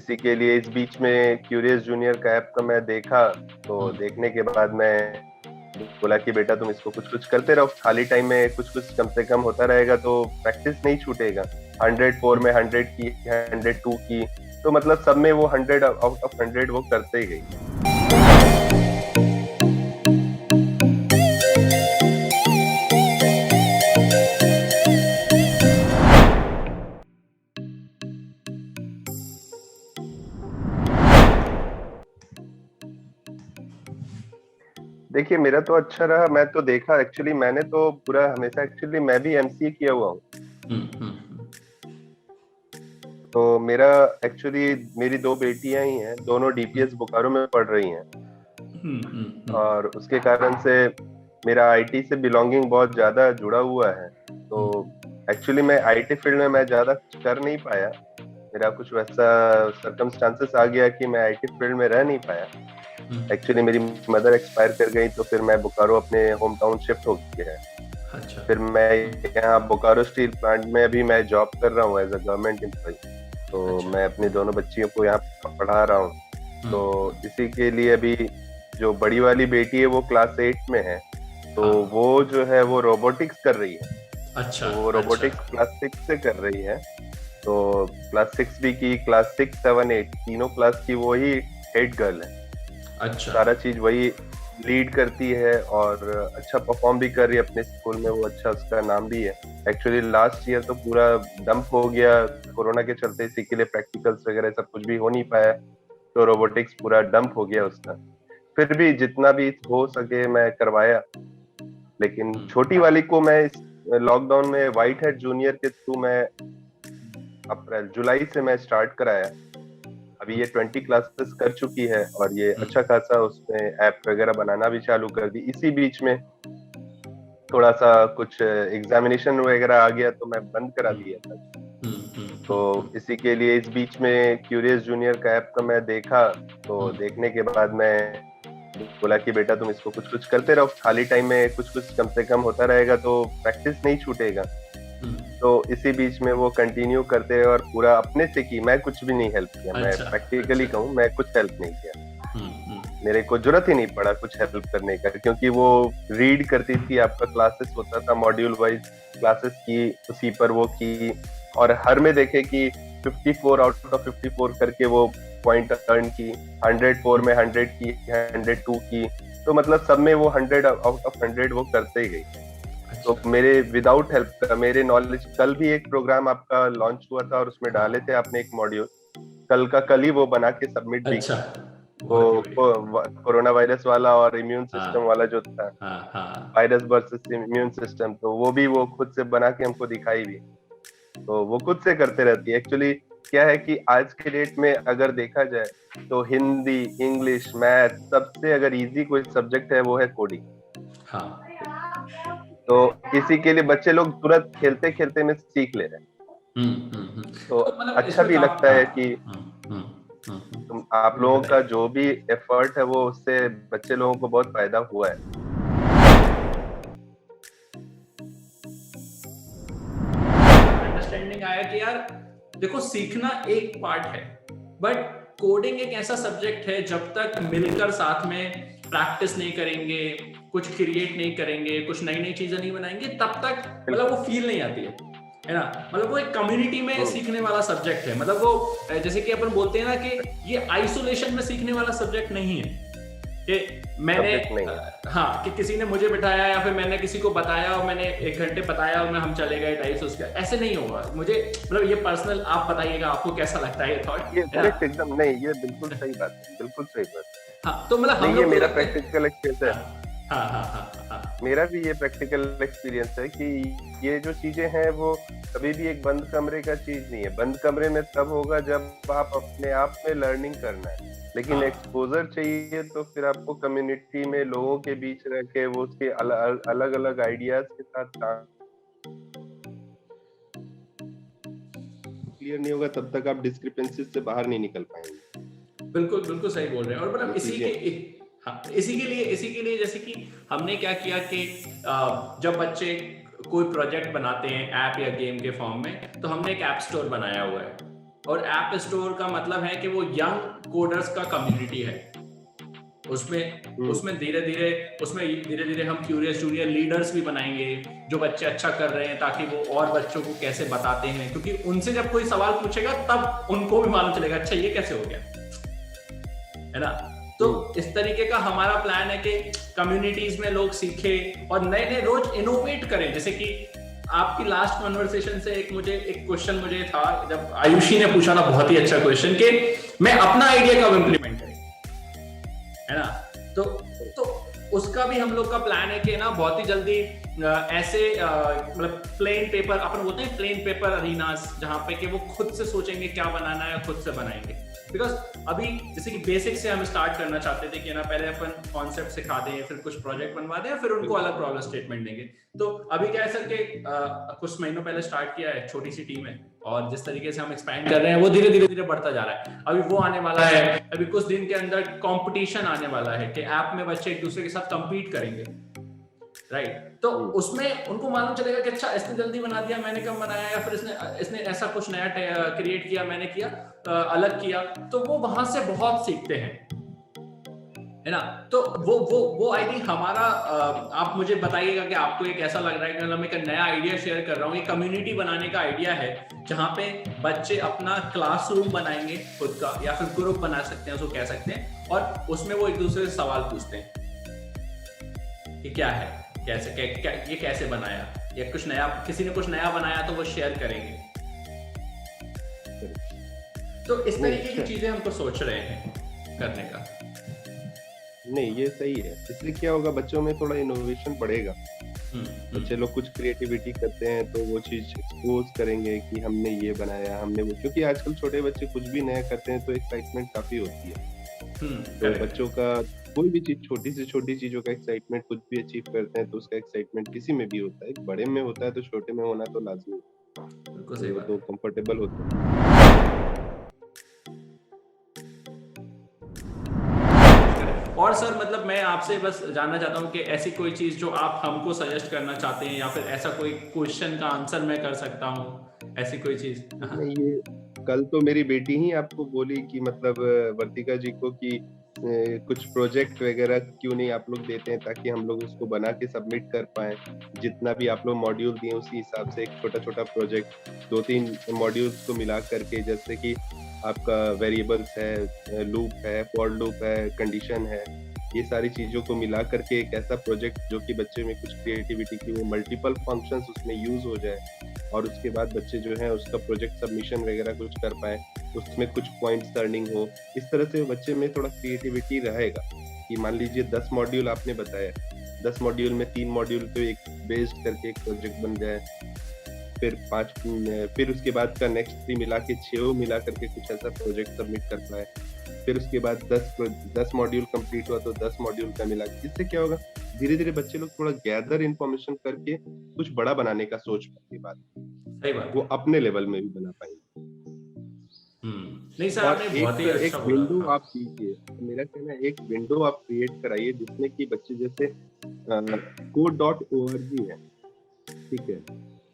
इसी के लिए इस बीच में क्यूरियस जूनियर का ऐप का मैं देखा, तो देखने के बाद मैं बोला कि बेटा तुम इसको कुछ कुछ करते रहो, खाली टाइम में कुछ कुछ कम से कम होता रहेगा तो प्रैक्टिस नहीं छूटेगा। 104 में 100 की, 102 की, तो मतलब सब में वो 100 आउट ऑफ 100 वो करते ही गई। देखिए मेरा तो अच्छा रहा, मैं तो देखा एक्चुअली, मैंने तो पूरा हमेशा एक्चुअली मैं भी एमसीए किया हुआ हूँ। तो मेरा एक्चुअली मेरी दो बेटियां ही हैं, दोनों डीपीएस बोकारो में पढ़ रही हैं। और उसके कारण से मेरा आईटी से बिलोंगिंग बहुत ज्यादा जुड़ा हुआ है। तो एक्चुअली मैं आईटी फील्ड में मैं ज्यादा कुछ कर नहीं पाया, मेरा कुछ वैसा सरकमस्टांसेस आ गया कि मैं आईटी फील्ड में रह नहीं पाया। एक्चुअली मेरी मदर एक्सपायर कर गई, तो फिर मैं बोकारो अपने होम टाउन शिफ्ट हो गया है। अच्छा। फिर मैं यहाँ बोकारो स्टील प्लांट में अभी मैं जॉब कर रहा हूँ एज अ गवर्नमेंट एम्प्लॉय। तो अच्छा। मैं अपनी दोनों बच्चियों को यहाँ पढ़ा रहा हूँ। तो इसी के लिए अभी जो बड़ी वाली बेटी है वो क्लास 8 में है, तो हाँ। वो जो है वो रोबोटिक्स कर रही है। अच्छा। तो वो अच्छा। रोबोटिक्स क्लास 6 से कर रही है। तो क्लास 6 भी की, क्लास 6, 7, 8 तीनों क्लास की वो ही हेड गर्ल है। अच्छा। सारा चीज वही लीड करती है और अच्छा परफॉर्म भी कर रही है अपने स्कूल में, वो अच्छा उसका नाम भी है। एक्चुअली लास्ट ईयर तो पूरा डंप हो गया कोरोना के चलते, इसी के लिए प्रैक्टिकल्स वगैरह सब कुछ भी हो नहीं पाया, तो रोबोटिक्स पूरा डंप हो गया उसका। फिर भी जितना भी हो सके मैं करवाया। लेकिन छोटी वाली को मैं इस लॉकडाउन में व्हाइट हेड जूनियर के थ्रू मैं अप्रैल जुलाई से मैं स्टार्ट कराया। अभी ये 20 क्लासेस कर चुकी है और ये अच्छा खासा उसमें ऐप वगैरह बनाना भी चालू कर दी। इसी बीच में थोड़ा सा कुछ एग्जामिनेशन वगैरह आ गया तो मैं बंद करा दिया था। तो इसी के लिए इस बीच में क्यूरियस जूनियर का ऐप का मैं देखा, तो देखने के बाद मैं बोला कि बेटा तुम इसको कुछ कुछ करते रहो, खाली टाइम में कुछ कुछ कम से कम होता रहेगा तो प्रैक्टिस नहीं छूटेगा। तो इसी बीच में वो कंटिन्यू करते हैं और पूरा अपने से की, मैं कुछ भी नहीं हेल्प किया, मैं अच्छा। प्रैक्टिकली अच्छा। कहूँ मैं कुछ हेल्प नहीं किया। मेरे को जरूरत ही नहीं पड़ा कुछ हेल्प करने का, क्योंकि वो रीड करती थी, आपका क्लासेस होता था मॉड्यूल वाइज क्लासेस की, उसी पर वो की। और हर में देखे कि 54 आउट ऑफ 54 करके वो पॉइंट अर्न की, 104 में 100 की, 102 की, तो मतलब सब में वो 100 आउट ऑफ 100 वो करते ही गई। तो अच्छा। मेरे विदाउट हेल्प का, मेरे नॉलेज, कल भी एक प्रोग्राम आपका लॉन्च हुआ था और उसमें डाले थे आपने एक मॉड्यूल, कल का कल ही वो बना के सबमिट भी अच्छा। किया। बहुत ही वो बढ़िया। कोरोना वायरस वाला और इम्यून सिस्टम हाँ। वाला जो था, हाँ। हाँ। वायरस वर्सेस इम्यून सिस्टम, तो वो भी वो खुद से बना के हमको दिखाई भी। तो वो खुद से करते रहती है। एक्चुअली क्या है कि आज के डेट में अगर देखा जाए तो हिंदी, इंग्लिश, मैथ, सबसे अगर इजी कोई सब्जेक्ट है वो है कोडिंग। हाँ। तो इसी के लिए बच्चे लोग तुरंत खेलते खेलते में सीख ले रहे हैं। तो तो मतलब अच्छा इसमें भी काफी लगता है कि तुम आप लोगों का बताइए। जो भी एफर्ट है वो उससे बच्चे लोगों को बहुत फायदा हुआ है। अंडरस्टैंडिंग आया कि यार देखो सीखना एक पार्ट है, बट कोडिंग एक ऐसा सब्जेक्ट है जब तक मिलकर साथ में प्रैक्टिस नहीं करेंगे, कुछ क्रिएट नहीं करेंगे, कुछ नई नई चीजें नहीं बनाएंगे, तब तक मतलब बिल्कुल। वो फील नहीं आती है ना। मतलब वो एक कम्युनिटी में हम्म। सीखने वाला सब्जेक्ट है। मतलब वो जैसे कि अपन बोलते हैं ना कि ये आइसोलेशन में सीखने वाला सब्जेक्ट नहीं है कि मैंने सब्जेक्ट नहीं है। हाँ कि किसी ने मुझे बिठाया या फिर मैंने किसी को बताया और मैंने 1 घंटे बताया और मैं हम चले गए 250 उसका, ऐसे नहीं होगा। मुझे मतलब ये पर्सनल आप बताइएगा आपको कैसा लगता है ये थॉट, ये है ना। करेक्ट एकदम, नहीं ये बिल्कुल सही बात है, बिल्कुल सही बात हाँ तो मतलब है। हम नहीं ये लोग को मेरा लगता है। प्रैक्टिकल एक्सपीरियंस है। हाँ हाँ हाँ हाँ हाँ। मेरा भी ये प्रैक्टिकल एक्सपीरियंस है कि ये जो चीजें हैं वो कभी भी एक बंद कमरे का चीज नहीं है। बंद कमरे में तब होगा जब आप अपने आप में लर्निंग करना है, लेकिन हाँ एक्सपोजर चाहिए तो फिर आपको कम्युनिटी में लोगों के बीच रह के वो उसके अलग अलग आइडियाज के साथ काम क्लियर नहीं होगा, तब तक आप डिस्क्रिपेंसीज से बाहर नहीं निकल पाएंगे। बिल्कुल बिल्कुल सही बोल रहे हैं। और मतलब ये इसी चीजें। के हाँ इसी के लिए जैसे कि हमने क्या किया कि जब बच्चे कोई प्रोजेक्ट बनाते हैं ऐप या गेम के फॉर्म में, तो हमने एक ऐप स्टोर बनाया हुआ है। और ऐप स्टोर का मतलब है कि वो यंग कोडर्स का कम्युनिटी है। उसमें धीरे धीरे हम क्यूरियस जूनियर लीडर्स भी बनाएंगे जो बच्चे अच्छा कर रहे हैं, ताकि वो और बच्चों को कैसे बताते हैं, क्योंकि उनसे जब कोई सवाल पूछेगा तब उनको भी मालूम चलेगा अच्छा ये कैसे हो गया, है ना। तो इस तरीके का हमारा प्लान है कि कम्युनिटीज में लोग सीखे और नए नए रोज इनोवेट करें। जैसे कि आपकी लास्ट कन्वर्सेशन से एक क्वेश्चन मुझे था, जब आयुषी ने पूछा ना, बहुत ही अच्छा क्वेश्चन, कि मैं अपना आइडिया कब इम्प्लीमेंट करें, है ना। तो उसका भी हम लोग का प्लान है कि ना बहुत ही जल्दी ऐसे मतलब प्लेन पेपर, अपन बोलते हैं प्लेन पेपर अरीनास, जहां पे कि वो खुद से सोचेंगे क्या बनाना है, खुद से बनाएंगे। बिकॉज अभी जैसे कि बेसिक से हम स्टार्ट करना चाहते थे कि ना पहले अपन कॉन्सेप्ट सिखा दें, फिर कुछ प्रोजेक्ट बनवा दें, फिर उनको अलग प्रॉब्लम स्टेटमेंट देंगे। तो अभी क्या है सर कि कुछ महीनों पहले स्टार्ट किया है, छोटी सी टीम है, और जिस तरीके से हम एक्सपैंड कर रहे हैं वो धीरे धीरे बढ़ता जा रहा है। अभी वो आने वाला है, अभी कुछ दिन के अंदर कंपटीशन आने वाला है कि ऐप में बच्चे एक दूसरे के साथ कंपीट करेंगे, राइट। तो उसमें उनको मालूम चलेगा कि अच्छा इसने जल्दी बना दिया, मैंने कम बनाया, या फिर इसने ऐसा कुछ नया क्रिएट किया, मैंने किया अलग किया। तो वो वहां से बहुत सीखते हैं, है ना। तो वो आई थिंक हमारा आप मुझे बताइएगा कि आपको ये कैसा लग रहा है कि मैं एक नया आइडिया शेयर कर रहा हूँ। ये कम्युनिटी बनाने का आइडिया है जहाँ पे बच्चे अपना क्लासरूम बनाएंगे खुद का, या फिर ग्रुप बना सकते हैं, उसको कह सकते हैं, और उसमें वो एक दूसरे से सवाल पूछते हैं कि क्या है, कैसे ये कैसे बनाया, या कुछ नया, किसी ने कुछ नया बनाया तो वो शेयर करेंगे। तो इस तरीके की चीजें हम तो सोच रहे हैं करने का। नहीं, ये सही है। इसलिए क्या होगा, बच्चों में थोड़ा इनोवेशन बढ़ेगा। बच्चे लोग कुछ क्रिएटिविटी करते हैं तो वो चीज एक्सपोज करेंगे कि हमने ये बनाया, हमने वो, क्योंकि आजकल छोटे बच्चे कुछ भी नया करते हैं तो एक्साइटमेंट काफी होती है। तो बच्चों का कोई भी चीज, छोटी से छोटी चीजों का एक्साइटमेंट, कुछ भी अचीव करते हैं तो उसका एक्साइटमेंट किसी में भी होता है। बड़े में होता है तो छोटे में होना तो लाजमी है, वो तो कंफर्टेबल होता है। और सर मतलब मैं आपसे बस जानना चाहता हूँ कि ऐसी कोई चीज जो आप हमको सजेस्ट करना चाहते हैं, या फिर ऐसा कोई क्वेश्चन का आंसर मैं कर सकता हूँ, ऐसी कोई चीज। नहीं, ये कल तो मेरी बेटी ही आपको बोली कि मतलब वर्तिका जी को कि कुछ प्रोजेक्ट वगैरह क्यों नहीं आप लोग देते हैं, ताकि हम लोग उसको बना के सबमिट कर पाए। जितना भी आप लोग मॉड्यूल दिए उसी हिसाब से एक छोटा छोटा प्रोजेक्ट 2-3 मॉड्यूल्स को मिला करके, जैसे कि आपका वेरिएबल्स है, लूप है, फॉर लूप है, कंडीशन है, ये सारी चीजों को मिला करके एक ऐसा प्रोजेक्ट जो कि बच्चे में कुछ क्रिएटिविटी की, वो मल्टीपल फंक्शंस उसमें यूज हो जाए, और उसके बाद बच्चे जो है उसका प्रोजेक्ट सबमिशन वगैरह कुछ कर पाए, उसमें कुछ पॉइंट्स अर्निंग हो। इस तरह से बच्चे में थोड़ा क्रिएटिविटी रहेगा कि मान लीजिए 10 मॉड्यूल आपने बताया, 10 मॉड्यूल में 3 मॉड्यूल तो एक बेस्ड करके एक प्रोजेक्ट बन जाए, फिर उसके बाद का नेक्स्ट 3 मिला के 6 मिला करके कुछ ऐसा प्रोजेक्ट सबमिट कर पाए, फिर उसके बाद 10 मॉड्यूल कंप्लीट हुआ तो 10 मॉड्यूल का मिला। इससे क्या होगा, धीरे धीरे बच्चे लोग थोड़ा गैदर इन्फॉर्मेशन करके कुछ बड़ा बनाने का सोच पाएंगे, बात सही बात, वो अपने लेवल में भी बना पाएंगे। नहीं सर, आपने बहुत ही अच्छा बोला। विंडो आप दीजिए, मेरा कहना है एक विंडो आप क्रिएट कराइए जिसमें कि बच्चे, जैसे code.org है, ठीक है,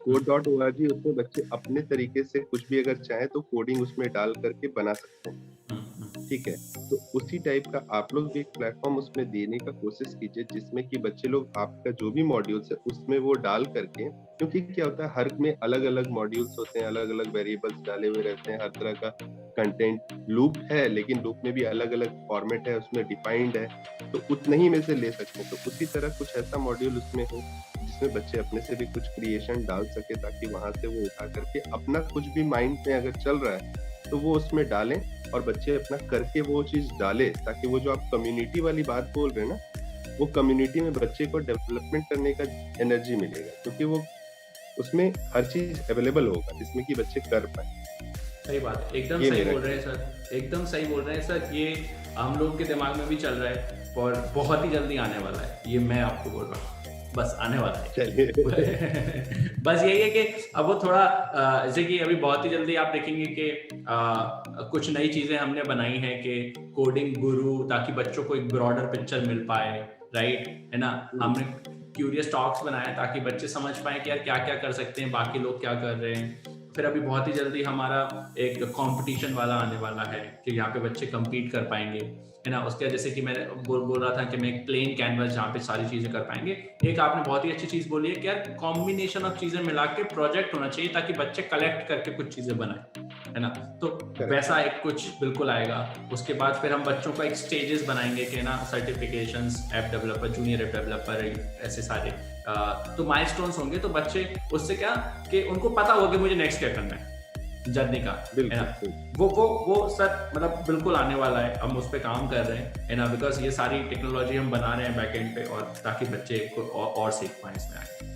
code.org, उसमें बच्चे अपने तरीके से कुछ भी अगर चाहे तो कोडिंग उसमें डाल करके बना सकते हैं, ठीक है। तो उसी टाइप का आप लोग भी एक प्लेटफॉर्म उसमें देने का कोशिश कीजिए, जिसमें कि बच्चे लोग आपका जो भी मॉड्यूल्स है उसमें वो डाल करके, क्योंकि क्या होता है हर में अलग अलग मॉड्यूल्स होते हैं, अलग अलग वेरिएबल्स डाले हुए रहते हैं, हर तरह का कंटेंट, लूप है लेकिन लूप में भी अलग अलग फॉर्मेट है, उसमें डिफाइंड है, तो उतने ही में से ले सकते हैं। तो उसी तरह कुछ ऐसा मॉड्यूल उसमें हो जिसमें बच्चे अपने से भी कुछ क्रिएशन डाल सके, ताकि वहां से वो उठा करके अपना कुछ भी माइंड में अगर चल रहा है तो वो उसमें डालें, और बच्चे अपना करके वो चीज डाले, ताकि वो जो आप कम्युनिटी वाली बात बोल रहे हैं ना, वो कम्युनिटी में बच्चे को डेवलपमेंट करने का एनर्जी मिलेगा, क्योंकि वो उसमें हर चीज अवेलेबल होगा जिसमें कि बच्चे कर पाए। सही बात है, एकदम सही बोल रहे हैं सर, एकदम सही बोल रहे हैं सर। ये हम लोग के दिमाग में भी चल रहा है और बहुत ही जल्दी आने वाला है, ये मैं आपको बोल रहा हूँ, बस आने वाला है। बस यही है कि अब वो थोड़ा जैसे कि अभी बहुत ही जल्दी आप देखेंगे कि कुछ नई चीजें हमने बनाई हैं कि कोडिंग गुरु, ताकि बच्चों को एक ब्रॉडर पिक्चर मिल पाए, राइट, है ना। हमने क्यूरियस टॉक्स बनाया ताकि बच्चे समझ पाए कि यार क्या क्या कर सकते हैं, बाकी लोग क्या कर रहे हैं। फिर अभी बहुत ही जल्दी हमारा एक कंपटीशन वाला आने वाला है कि यहाँ पे बच्चे compete कर पाएंगे, है ना। उसके जैसे कि मैंने बोल रहा था कि मैं एक प्लेन कैनवस जहाँ पे सारी चीजें कर पाएंगे। एक आपने बहुत ही अच्छी चीज बोली है कि यार कॉम्बिनेशन ऑफ चीजें मिला के प्रोजेक्ट होना चाहिए ताकि बच्चे कलेक्ट करके कुछ चीजें बनाए, है ना। तो वैसा एक कुछ बिल्कुल आएगा। उसके बाद फिर हम बच्चों का एक स्टेजेस बनाएंगे कि ना certifications, app developer, junior app developer, ऐसे सारे तो माइलस्टोन्स होंगे। तो बच्चे उससे क्या कि उनको पता होगा कि मुझे नेक्स्ट क्या करना है जर्नी का, है ना। वो सर मतलब बिल्कुल आने वाला है, हम उस पर काम कर रहे हैं, है ना, बिकॉज ये सारी टेक्नोलॉजी हम बना रहे हैं बैकएंड पे, और ताकि बच्चे और सीख पाए इसमें आगे।